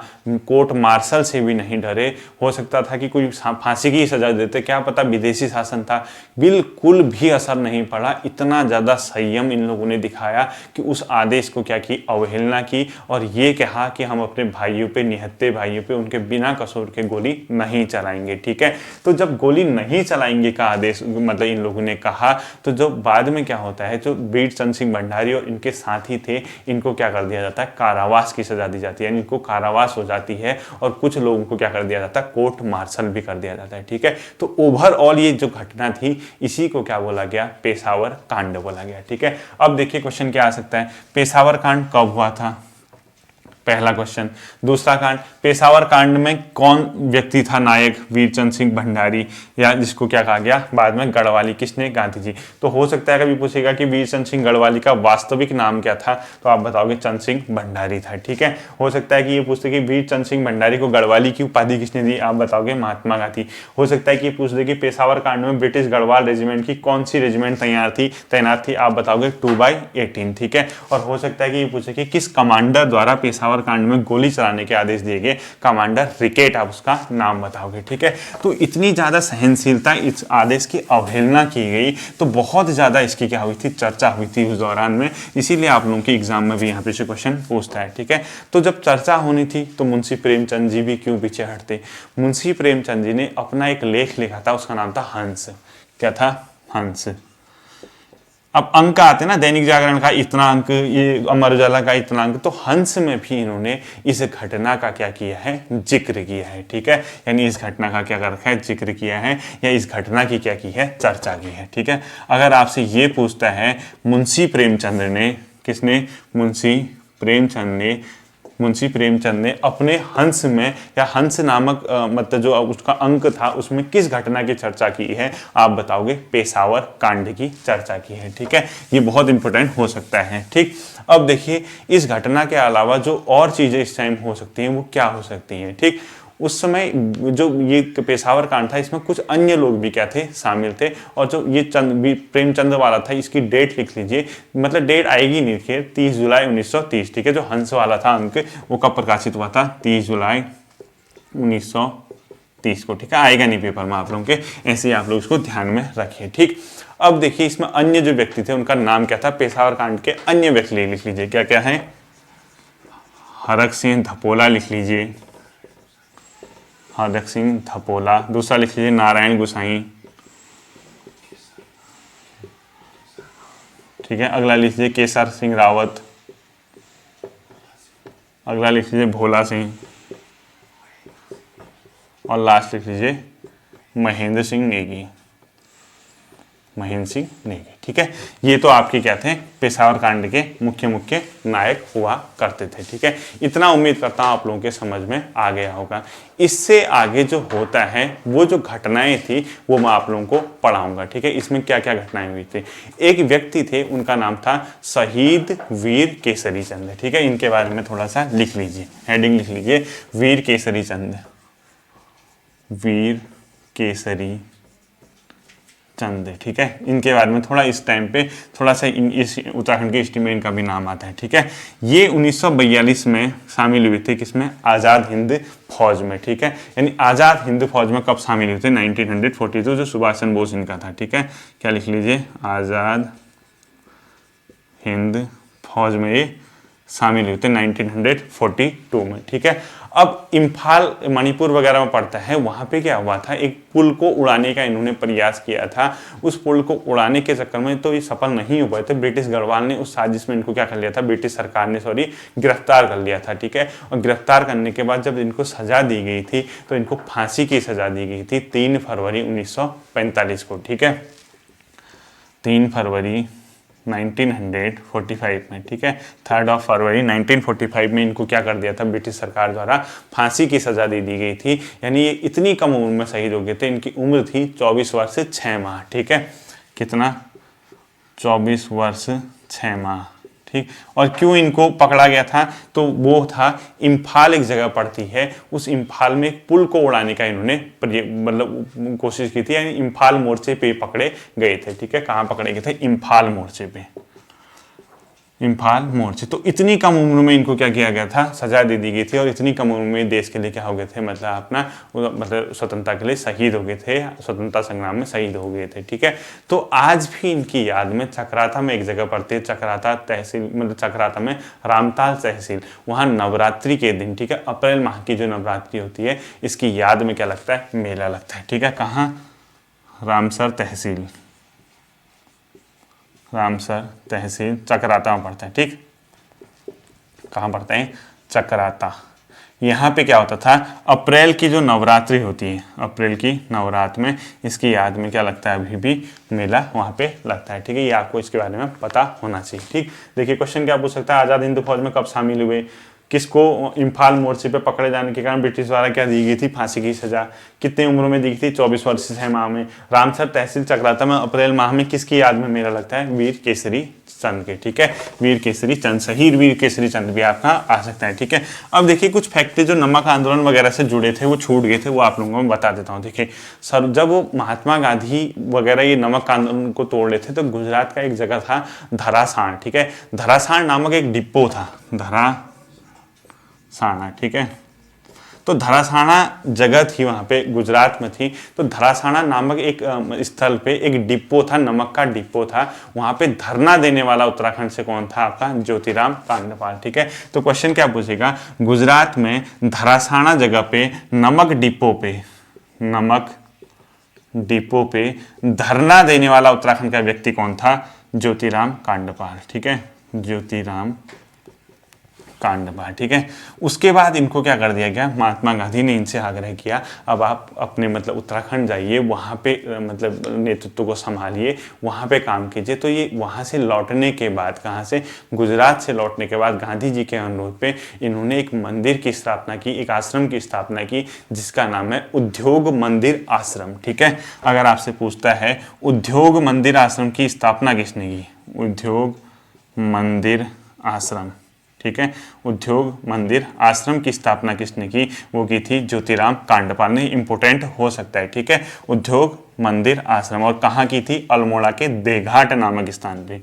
कोर्ट मार्शल से भी नहीं डरे। हो सकता था कि कोई फांसी की सजा देते, क्या पता विदेशी शासन था, बिल्कुल भी असर नहीं पड़ा। इतना ज्यादा संयम इन लोगों ने दिखाया कि उस आदेश को क्या की, अवहेलना की, और ये कहा कि हम अपने भाइयों पे, निहत्थे भाइयों पे, उनके बिना कसूर के गोली नहीं चलाएंगे। ठीक है, तो जब गोली नहीं चलाएंगे का आदेश मतलब इन लोगों ने कहा, तो जो बाद में क्या होता है, जो वीर चंद्र सिंह भंडारी और इनके साथी थे, इनको क्या कर दिया जाता है, कारावास की सजा दी जाती है, यानी इनको कारावास हो जाती है। और कुछ लोगों को क्या कर दिया जाता है, कोर्ट मार्शल भी कर दिया जाता है। ठीक है, तो ओवरऑल ये जो घटना थी, इसी को क्या बोला गया, पेशावर कांड बोला गया। ठीक है, अब देखिए क्वेश्चन क्या आ सकता है, पेशावर कांड कब हुआ था, पहला क्वेश्चन। दूसरा कांड, पेशावर कांड में कौन व्यक्ति था नायक? वीरचंद सिंह भंडारी, या जिसको क्या कहा गया बाद में गढ़वाली, किसने? गांधी जी। तो हो सकता है कभी पूछेगा कि वीरचंद सिंह गढ़वाली का वास्तविक नाम क्या था, तो आप बताओगे चंद सिंह भंडारी था। ठीक है, हो सकता है कि ये पूछते कि वीरचंद सिंह भंडारी को गढ़वाली की उपाधि किसने दी, आप बताओगे महात्मा गांधी। हो सकता है कि पूछ दे कि पेशावर कांड में ब्रिटिश गढ़वाल रेजिमेंट की कौन सी रेजिमेंट तैनात थी, आप बताओगे 2/18। ठीक है, और हो सकता है कि ये पूछे कि किस कमांडर द्वारा पेशावर कांड में गोली चलाने के आदेश दिए गए, कमांडर रिकेट, आप उसका नाम बताओगे। ठीक है, तो इतनी ज्यादा सहनशीलता, इस आदेश की अवहेलना की गई, तो बहुत ज्यादा इसकी क्या हुई थी, चर्चा हुई थी उस दौरान में। इसीलिए आप लोगों के एग्जाम में भी यहाँ पे से क्वेश्चन पूछता है। ठीक है, तो जब चर्चा होनी थी तो मुंशी प्रेमचंद जी भी क्यों पीछे हटते? मुंशी प्रेमचंद जी ने अपना एक लेख लिखा था, उसका नाम था हंस। क्या था? हंस। अब अंक आते ना, दैनिक जागरण का इतना अंक, ये अमर उजाला का इतना अंक, तो हंस में भी इन्होंने इस घटना का क्या किया है, जिक्र किया है। ठीक है, यानी इस घटना का क्या कर रखा है, जिक्र किया है, या इस घटना की क्या की है, चर्चा की है। ठीक है, अगर आपसे ये पूछता है मुंशी प्रेमचंद ने, किसने? मुंशी प्रेमचंद ने अपने हंस में, या हंस नामक मतलब जो उसका अंक था, उसमें किस घटना की चर्चा की है, आप बताओगे पेशावर कांड की चर्चा की है। ठीक है, ये बहुत इंपॉर्टेंट हो सकता है। ठीक, अब देखिए इस घटना के अलावा जो और चीजें इस टाइम हो सकती हैं वो क्या हो सकती हैं। ठीक, उस समय जो ये पेशावर कांड था, इसमें कुछ अन्य लोग भी क्या थे, शामिल थे। और जो ये प्रेमचंद वाला था, इसकी डेट लिख लीजिए, मतलब डेट आएगी नहीं, खैर 30 जुलाई 1930। ठीक है, जो हंस वाला था अंक, वो कब प्रकाशित हुआ था? 30 जुलाई 1930 को। ठीक है, आएगा नहीं पेपर में आप लोगों के, ऐसे ही आप लोग इसको ध्यान में रखिए। ठीक, अब देखिए इसमें अन्य जो व्यक्ति थे उनका नाम क्या था, पेशावर कांड के अन्य व्यक्ति लिख लीजिए, क्या क्या है? हरक सिंह धपोला लिख लीजिए, हरक सिंह धपोला। दूसरा लिख लीजिए नारायण गुसाई। ठीक है, अगला लिख लीजिए केसर सिंह रावत। अगला लिख लीजिए भोला सिंह। और लास्ट लिख लीजिए महेंद्र सिंह नेगी। महेंद्र सिंह नेगी। ठीक है, ये तो आपके क्या थे, पेशावर कांड के मुख्य नायक हुआ करते थे। ठीक है, इतना उम्मीद करता हूं आप लोगों के समझ में आ गया होगा। इससे आगे जो होता है, वो जो घटनाएं थी वो मैं आप लोगों को पढ़ाऊंगा। ठीक है, इसमें क्या क्या घटनाएं हुई थी। एक व्यक्ति थे, उनका नाम था शहीद वीर केसरी चंद। ठीक है, इनके बारे में थोड़ा सा लिख लीजिए, हेडिंग लिख लीजिए, वीर केसरी चंद। वीर केसरी चंद। ठीक है, इनके बारे में थोड़ा इस टाइम पे थोड़ा सा इस उत्तराखंड की हिस्ट्री में इनका भी नाम आता है। ठीक है, ये 1942 में शामिल हुए थे, किसमें? आज़ाद हिंद फौज में। ठीक है, यानी आज़ाद हिंद फौज में कब शामिल हुए थे? 1942, जो सुभाष चंद्र बोस इनका था। ठीक है, क्या लिख लीजिए, आज़ाद हिंद फौज में ये शामिल हुए थे 1942 में। ठीक है, अब इम्फाल मणिपुर वगैरह में पड़ता है, वहां पे क्या हुआ था, एक पुल को उड़ाने का इन्होंने प्रयास किया था। उस पुल को उड़ाने के चक्कर में तो ये सफल नहीं हो पाए थे। ब्रिटिश गढ़वाल ने उस साजिश में इनको क्या कर लिया था, ब्रिटिश सरकार ने गिरफ्तार कर लिया था। ठीक है, और गिरफ्तार करने के बाद जब इनको सजा दी गई थी तो इनको फांसी की सजा दी गई थी 3 फरवरी 1945 को। ठीक है, 3 फरवरी 1945 में। ठीक है, 3 फरवरी 1945 में इनको क्या कर दिया था, ब्रिटिश सरकार द्वारा फांसी की सजा दे दी गई थी। यानी ये इतनी कम उम्र में शहीद हो गए थे। इनकी उम्र थी 24 वर्ष 6 माह। ठीक है, कितना? 24 वर्ष 6 माह। ठीक, और क्यों इनको पकड़ा गया था, तो वो था इम्फाल एक जगह पड़ती है, उस इम्फाल में एक पुल को उड़ाने का इन्होंने मतलब कोशिश की थी, यानी इम्फाल मोर्चे पे पकड़े गए थे। ठीक है, कहाँ पकड़े गए थे? इम्फाल मोर्चे पे, इम्फाल मोर्चे। तो इतनी कम उम्र में इनको क्या किया गया था, सजा दे दी गई थी, और इतनी कम उम्र में देश के लिए क्या हो गए थे, मतलब अपना मतलब स्वतंत्रता के लिए शहीद हो गए थे, स्वतंत्रता संग्राम में शहीद हो गए थे। ठीक है, तो आज भी इनकी याद में चक्राता में एक जगह पड़ती है, चक्राता तहसील, मतलब चक्राता में रामताल तहसील, वहाँ नवरात्रि के दिन, ठीक है, अप्रैल माह की जो नवरात्रि होती है, इसकी याद में क्या लगता है, मेला लगता है। ठीक है, कहाँ? रामसर तहसील, रामसर तहसील चक्राता में पड़ता है। ठीक, कहाँ पड़ता है? चक्राता। यहाँ पे क्या होता था, अप्रैल की जो नवरात्रि होती है, अप्रैल की नवरात्र में इसकी याद में क्या लगता है, अभी भी मेला वहाँ पे लगता है। ठीक है, ये आपको इसके बारे में पता होना चाहिए। ठीक, देखिए क्वेश्चन क्या पूछ सकता है, आज़ाद हिंद फौज में कब शामिल हुए? किसको इम्फाल मोर्चे पे पकड़े जाने के कारण ब्रिटिश द्वारा क्या दी गई थी, फांसी की सजा। कितनी उम्र में दी गई थी, 24 वर्ष 6 माह में। रामसर तहसील चक्राता में अप्रैल माह में किसकी याद में मेला लगता है, वीर केसरी चंद के। ठीक है, वीर केसरी चंद, शहीद वीर केसरी चंद भी आपका आ सकता है। ठीक है, अब देखिए कुछ फैक्ट जो नमक आंदोलन वगैरह से जुड़े थे वो छूट गए थे, वो आप लोगों को मैं बता देता हूँ। देखिए सर, जब वो महात्मा गांधी वगैरह ये नमक आंदोलन को तोड़ रहे थे तो गुजरात का एक जगह था धरासाण। ठीक है, धरासाण नामक एक डिपो था, धरासाणा। ठीक है, तो धरासाणा जगह थी वहां पे, गुजरात में थी। तो धरासाणा नामक एक स्थल पे एक डिपो था, नमक का डिपो था। वहां पे धरना देने वाला उत्तराखंड से कौन था, आपका ज्योतिराम कांडपाल। ठीक है, तो क्वेश्चन क्या पूछेगा, गुजरात में धरासाणा जगह पे नमक डिपो पे धरना देने वाला उत्तराखंड का व्यक्ति कौन था, ज्योतिराम कांडपाल। ठीक है, ज्योतिराम कांडपाल। ठीक है, उसके बाद इनको क्या कर दिया गया, महात्मा गांधी ने इनसे आग्रह किया अब आप अपने मतलब उत्तराखंड जाइए, वहाँ पे मतलब नेतृत्व को संभालिए, वहाँ पे काम कीजिए। तो ये वहाँ से लौटने के बाद, कहाँ से, गुजरात से लौटने के बाद गांधी जी के अनुरोध पे इन्होंने एक मंदिर की स्थापना की, एक आश्रम की स्थापना की, जिसका नाम है उद्योग मंदिर आश्रम। ठीक है, अगर आपसे पूछता है उद्योग मंदिर आश्रम की स्थापना किसने की, उद्योग मंदिर आश्रम। ठीक है, उद्योग मंदिर आश्रम की स्थापना किसने की, वो की थी ज्योतिराम कांडपाल ने। इंपोर्टेंट हो सकता है। ठीक है, उद्योग मंदिर आश्रम, और कहाँ की थी, अल्मोड़ा के देघाट नामक स्थान पे।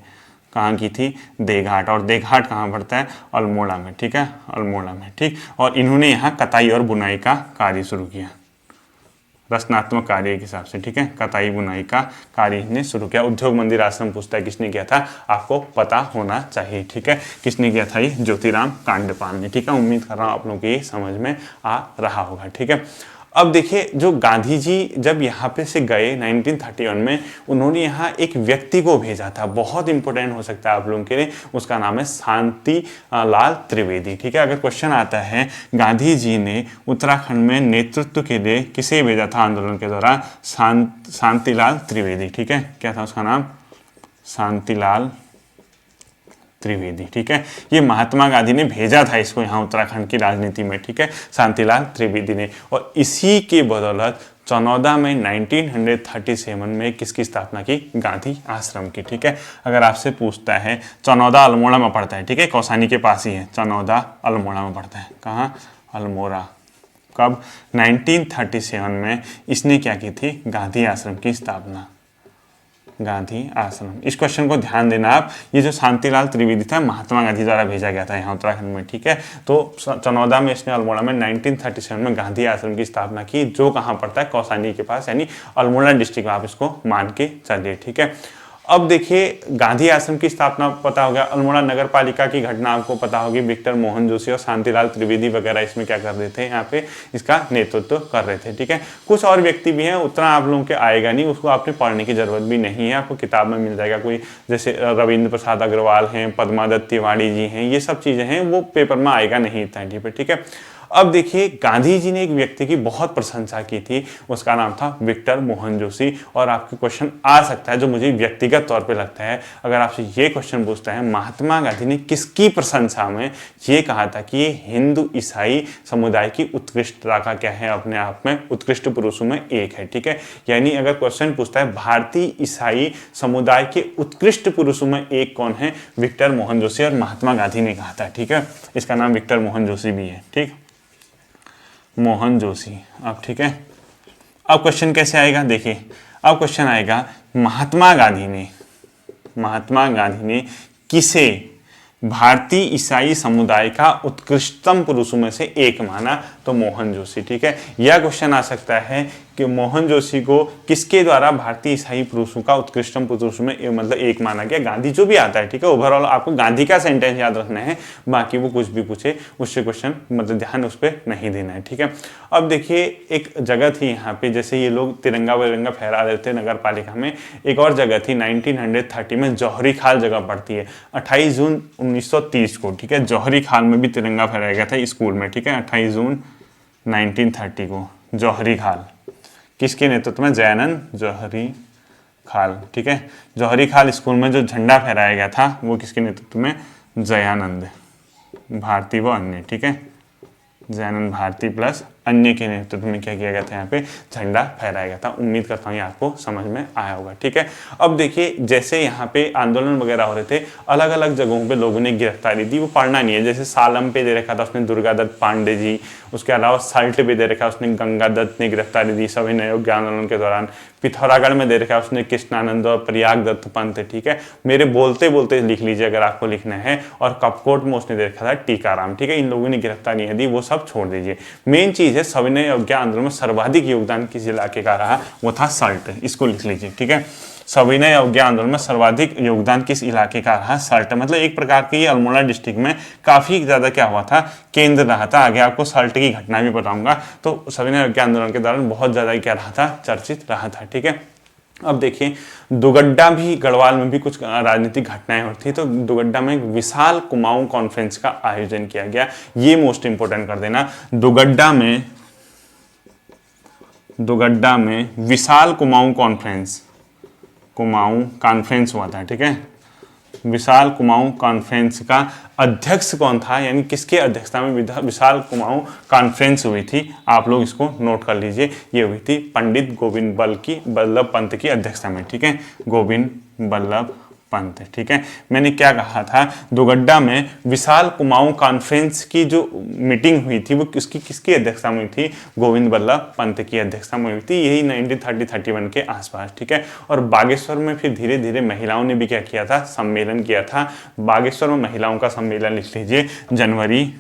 कहाँ की थी, देघाट, और देघाट कहाँ पड़ता है, अल्मोड़ा में। ठीक है, अल्मोड़ा में। ठीक, और इन्होंने यहाँ कताई और बुनाई का कार्य शुरू किया, रचनात्मक कार्य के हिसाब से। ठीक है, कताई बुनाई का कार्य ने शुरू किया। उद्योग मंदिर आश्रम पूछता है किसने किया था, आपको पता होना चाहिए। ठीक है, किसने किया था, ये ज्योतिराम कांडपाल ने। ठीक है, उम्मीद कर रहा हूँ आप लोगों को ये समझ में आ रहा होगा। ठीक है, अब देखिए जो गांधी जी जब यहाँ पे से गए 1931 में, उन्होंने यहाँ एक व्यक्ति को भेजा था, बहुत इंपॉर्टेंट हो सकता है आप लोगों के लिए, उसका नाम है शांति लाल त्रिवेदी। ठीक है, अगर क्वेश्चन आता है गांधी जी ने उत्तराखंड में नेतृत्व के लिए किसे भेजा था आंदोलन के दौरान, शांतिलाल त्रिवेदी। ठीक है, क्या था उसका नाम, शांतिलाल त्रिवेदी। ठीक है, ये महात्मा गांधी ने भेजा था इसको यहाँ उत्तराखंड की राजनीति में। ठीक है, शांतिलाल त्रिवेदी ने, और इसी के बदौलत चनौदा में 1937 में किसकी स्थापना की, गांधी आश्रम की। ठीक है, अगर आपसे पूछता है, चनौदा अल्मोड़ा में पड़ता है। ठीक है, कौसानी के पास ही है, चनौदा अल्मोड़ा में पड़ता है, कहाँ, अल्मोड़ा। कब, 1937 में इसने क्या की थी, गांधी आश्रम की स्थापना, गांधी आश्रम। इस क्वेश्चन को ध्यान देना आप, ये जो शांतिलाल त्रिवेदी था महात्मा गांधी द्वारा भेजा गया था यहाँ उत्तराखंड में। ठीक है, तो चनौदा में इसने अल्मोड़ा में 1937 में गांधी आश्रम की स्थापना की, जो कहाँ पड़ता है, कौसानी के पास, यानी अल्मोड़ा डिस्ट्रिक्ट में, आप इसको मान के चलिए। ठीक है, अब देखिए गांधी आश्रम की स्थापना पता हो गया, अल्मोड़ा नगर पालिका की घटना आपको पता होगी, विक्टर मोहन जोशी और शांतिलाल त्रिवेदी वगैरह इसमें क्या कर रहे थे, यहाँ पे इसका नेतृत्व कर रहे थे। ठीक है, कुछ और व्यक्ति भी हैं, उतना आप लोगों के आएगा नहीं, उसको आपने पढ़ने की जरूरत भी नहीं है, आपको किताब में मिल जाएगा। कोई जैसे रविंद्र प्रसाद अग्रवाल हैं, पद्मादत्त तिवारी जी हैं, ये सब चीज़ें हैं, वो पेपर में आएगा नहीं इतना। ठीक है, अब देखिए गांधी जी ने एक व्यक्ति की बहुत प्रशंसा की थी, उसका नाम था विक्टर मोहन जोशी। और आपके क्वेश्चन आ सकता है जो मुझे व्यक्तिगत तौर पे लगता है, अगर आपसे ये क्वेश्चन पूछता है महात्मा गांधी ने किसकी प्रशंसा में ये कहा था कि ये हिंदू ईसाई समुदाय की उत्कृष्टता का क्या है, अपने आप में उत्कृष्ट पुरुषों में एक है। ठीक है, यानी अगर क्वेश्चन पूछता है भारतीय ईसाई समुदाय के उत्कृष्ट पुरुषों में एक कौन है, विक्टर मोहन जोशी, और महात्मा गांधी ने कहा था। ठीक है, इसका नाम विक्टर मोहन जोशी भी है। ठीक, मोहन जोशी। अब ठीक है, अब क्वेश्चन कैसे आएगा, देखिए अब क्वेश्चन आएगा महात्मा गांधी ने किसे भारतीय ईसाई समुदाय का उत्कृष्टतम पुरुषों में से एक माना, तो मोहन जोशी। ठीक है, यह क्वेश्चन आ सकता है कि मोहन जोशी को किसके द्वारा भारतीय ईसाई पुरुषों का उत्कृष्टतम पुरुषों में मतलब एक माना गया, गांधी जो भी आता है। ठीक है, ओवरऑल आपको गांधी का सेंटेंस याद रखना है, बाकी वो कुछ भी पूछे उससे क्वेश्चन मतलब ध्यान उस पर नहीं देना है। ठीक है, अब देखिए एक जगह थी यहाँ पे, जैसे ये लोग तिरंगा विरंगा फहरा रहे थे नगर पालिका में, एक और जगह थी 1930 में, जौहरी खाल जगह पड़ती है, 28 जून 1930 को। ठीक है, जौहरी खाल में भी तिरंगा फहराया गया था स्कूल में। ठीक है, 28 जून 1930 को जौहरी खाल, किसके नेतृत्व में, जयानंद जौहरी खाल। ठीक है, जौहरी खाल स्कूल में जो झंडा फहराया गया था वो किसके नेतृत्व में, जयानंद भारती व अन्य, ठीक है, जैनन भारती प्लस अन्य के नेतृत्व में क्या किया गया था, यहाँ पे झंडा फहराया गया था। उम्मीद करता हूँ ये आपको समझ में आया होगा, ठीक है। अब देखिए जैसे यहाँ पे आंदोलन वगैरह हो रहे थे, अलग अलग जगहों पे लोगों ने गिरफ्तारी दी, वो पढ़ना नहीं है। जैसे सालम पे दे रखा था उसने दुर्गादत्त पांडे जी, उसके अलावा सल्ट पे दे रखा उसने गंगादत्त ने गिरफ्तारी दी सविनय अवज्ञा आंदोलन के दौरान। पिथौरागढ़ में दे रखा उसने कृष्णानंद और प्रयाग दत्त पंत, ठीक है। मेरे बोलते बोलते लिख लीजिए अगर आपको लिखना है। और कपकोट में उसने दे रखा था टीकाराम, ठीक है। इन लोगों ने गिरफ्तारी दी, वो सब छोड़ दीजिए। मेन चीज है सविनय अवज्ञा आंदोलन में सर्वाधिक योगदान किस इलाके का रहा, वो था सल्ट, इसको लिख लीजिए, ठीक है। सविनय अवज्ञा आंदोलन में सर्वाधिक योगदान किस इलाके का रहा, सल्ट। मतलब एक प्रकार की अल्मोड़ा डिस्ट्रिक्ट में काफी ज्यादा क्या हुआ था, केंद्र रहा था। आगे आपको सल्ट की घटना भी बताऊंगा। तो सविनय अवज्ञा आंदोलन के दौरान बहुत ज्यादा क्या रहा था, चर्चित रहा था, ठीक है। अब देखिए दुगड्डा भी, गढ़वाल में भी कुछ राजनीतिक घटनाएं होती थी। तो दुगड्डा में एक विशाल कुमाऊं कॉन्फ्रेंस का आयोजन किया गया, ये मोस्ट इंपोर्टेंट कर देना। दुगड्डा में विशाल कुमाऊं कॉन्फ्रेंस हुआ था, ठीक है। विशाल कुमाऊं कॉन्फ्रेंस का अध्यक्ष कौन था, यानी किसके अध्यक्षता में विशाल कुमाऊं कॉन्फ्रेंस हुई थी, आप लोग इसको नोट कर लीजिए। ये हुई थी पंडित गोविंद बल्लभ पंत की अध्यक्षता में, ठीक है, गोविंद बल्लभ पंत, ठीक है। मैंने क्या कहा था, दुगड्डा में विशाल कुमाऊं कॉन्फ्रेंस की जो मीटिंग हुई थी वो किसकी अध्यक्षता में हुई थी, गोविंद बल्लभ पंत की अध्यक्षता में हुई थी। यही 1930-31 के आसपास, ठीक है। और बागेश्वर में फिर धीरे धीरे महिलाओं ने भी क्या किया था, सम्मेलन किया था। बागेश्वर में महिलाओं का सम्मेलन लिख लीजिए, जनवरी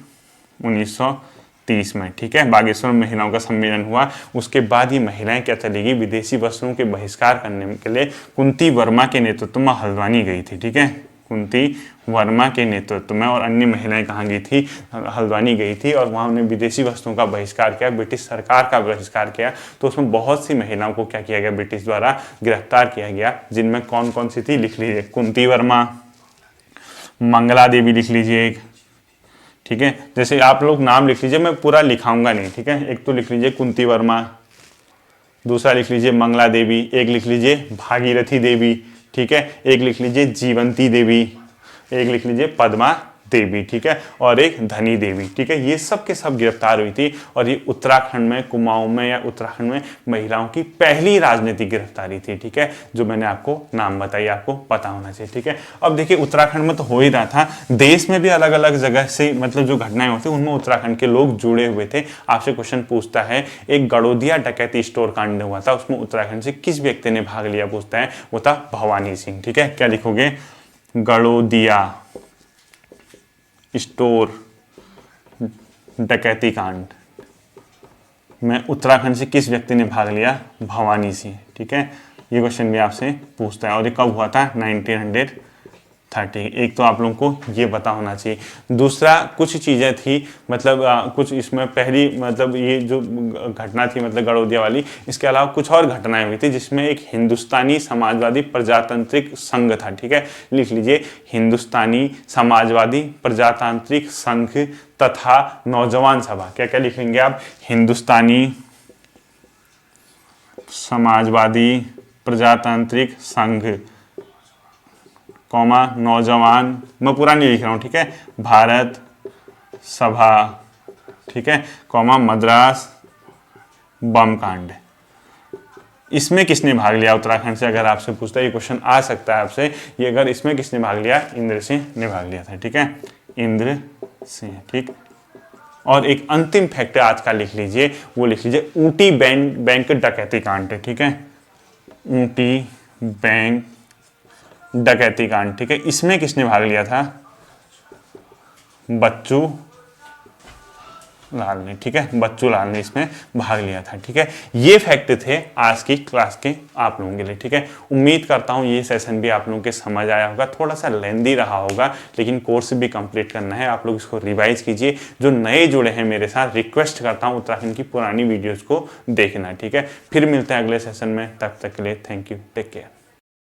1930 में, ठीक है। बागेश्वर में महिलाओं का सम्मेलन हुआ। उसके बाद ये महिलाएं क्या चलेगी, विदेशी वस्त्रों के बहिष्कार करने के लिए कुंती वर्मा के नेतृत्व में हल्द्वानी गई थी, ठीक है। कुंती वर्मा के नेतृत्व में, और अन्य महिलाएं कहाँ गई थी, हल्द्वानी गई थी। और वहाँ उन्होंने विदेशी वस्तुओं का बहिष्कार किया, ब्रिटिश सरकार का बहिष्कार किया। तो उसमें बहुत सी महिलाओं को क्या किया गया, ब्रिटिश द्वारा गिरफ्तार किया गया। जिनमें कौन कौन सी थी लिख लीजिए, कुंती वर्मा, मंगला देवी लिख लीजिए एक, ठीक है। जैसे आप लोग नाम लिख लीजिए, मैं पूरा लिखाऊंगा नहीं, ठीक है। एक तो लिख लीजिए कुंती वर्मा, दूसरा लिख लीजिए मंगला देवी, एक लिख लीजिए भागीरथी देवी, ठीक है, एक लिख लीजिए जीवंती देवी, एक लिख लीजिए पद्मा देवी, ठीक है, और एक धनी देवी, ठीक है। ये सब के सब गिरफ्तार हुई थी। और ये उत्तराखंड में, कुमाऊं में या उत्तराखंड में महिलाओं की पहली राजनीतिक गिरफ्तारी थी, ठीक है। जो मैंने आपको नाम बताई, आपको पता होना चाहिए, ठीक है। अब देखिए उत्तराखंड में तो हो ही रहा था, देश में भी अलग अलग जगह से मतलब जो घटनाएं होती उनमें उत्तराखंड के लोग जुड़े हुए थे। आपसे क्वेश्चन पूछता है, एक गड़ोदिया डकैती स्टोर कांड हुआ था, उसमें उत्तराखंड से किस व्यक्ति ने भाग लिया, पूछता है, वो था भवानी सिंह, ठीक है। क्या लिखोगे, गड़ोदिया स्टोर डकैती कांड में उत्तराखंड से किस व्यक्ति ने भाग लिया, भवानी सिंह, ठीक है। ये क्वेश्चन भी आपसे पूछता है। और ये कब हुआ था, 1930। एक तो आप लोगों को ये पता होना चाहिए। दूसरा कुछ चीज़ें थी, मतलब कुछ इसमें पहली मतलब ये जो घटना थी मतलब गड़ोदिया वाली, इसके अलावा कुछ और घटनाएं हुई थी जिसमें एक हिंदुस्तानी समाजवादी प्रजातांत्रिक संघ था, ठीक है। लिख लीजिए, हिंदुस्तानी समाजवादी प्रजातांत्रिक संघ तथा नौजवान सभा। क्या क्या लिखेंगे आप, हिंदुस्तानी समाजवादी प्रजातांत्रिक संघ कौमा नौजवान, मैं पूरा नहीं लिख रहा हूँ, ठीक है, भारत सभा, ठीक है, कौमा मद्रास बम कांड। इसमें किसने भाग लिया उत्तराखंड से, अगर आपसे पूछता है, ये क्वेश्चन आ सकता है आपसे, ये अगर इसमें किसने भाग लिया, इंद्र सिंह ने भाग लिया था, ठीक है, इंद्र सिंह, ठीक। और एक अंतिम फैक्ट आज का लिख लीजिए, वो लिख लीजिए ऊटी बैंक डकैती कांड, ठीक है, ऊटी बैंक डकैती कांड, ठीक है। इसमें किसने भाग लिया था, बच्चू लाल ने, ठीक है, बच्चू लाल ने इसमें भाग लिया था, ठीक है। ये फैक्ट थे आज की क्लास के आप लोगों के लिए, ठीक है। उम्मीद करता हूँ ये सेशन भी आप लोगों के समझ आया होगा, थोड़ा सा लेंदी रहा होगा, लेकिन कोर्स भी कंप्लीट करना है, आप लोग इसको रिवाइज कीजिए। जो नए जुड़े हैं मेरे साथ, रिक्वेस्ट करता हूँ उत्तराखंड की पुरानी वीडियोज़ को देखना, ठीक है। फिर मिलते हैं अगले सेशन में, तब तक के लिए थैंक यू, टेक केयर।